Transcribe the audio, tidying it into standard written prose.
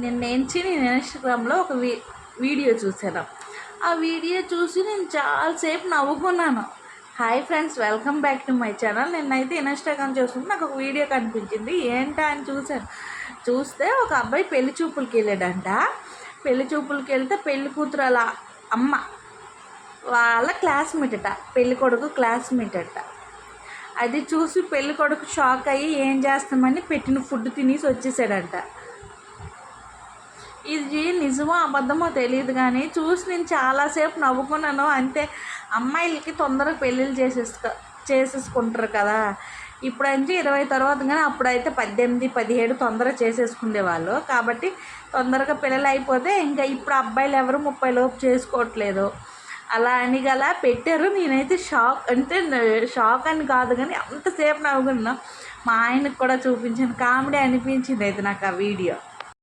నేను ఇన్స్టాగ్రామ్లో ఒక వీడియో చూశాను. ఆ వీడియో చూసి నేను చాలాసేపు నవ్వుకున్నాను. Hi friends, welcome back to my channel. నేనైతే ఇన్స్టాగ్రామ్ చూస్తుంటే నాకు ఒక వీడియో కనిపించింది. ఏంటా అని చూస్తే ఒక అబ్బాయి పెళ్లి చూపులకి వెళ్ళాడంట. పెళ్లి చూపులకి వెళ్తే పెళ్లి కూతురు అలా అమ్మ వాళ్ళ క్లాస్మేట్ అట, పెళ్లి కొడుకు క్లాస్మేట్ అట. అది చూసి పెళ్లి కొడుకు షాక్ అయ్యి ఏం చేస్తామని పెట్టిన ఫుడ్ తినేసి వచ్చేసాడంట. ఇది నిజమో అబద్ధమో తెలియదు కానీ చూసి నేను చాలాసేపు నవ్వుకున్నాను. అంతే, అమ్మాయిలకి తొందరగా పెళ్ళిళ్ళు చేసేసుకుంటారు కదా. ఇప్పుడంటే 20 తర్వాత, కానీ అప్పుడైతే 18, 17 తొందరగా చేసేసుకునేవాళ్ళు. కాబట్టి తొందరగా పిల్లలు అయిపోతే ఇంకా ఇప్పుడు అబ్బాయిలు ఎవరు 30 లోపు చేసుకోవట్లేదు. అలా అని గలా పెట్టారు. నేనైతే షాక్ అని కాదు కానీ అంతసేపు నవ్వుకున్నా. మా ఆయనకు కూడా చూపించాను. కామెడీ అనిపించింది అయితే నాకు ఆ వీడియో.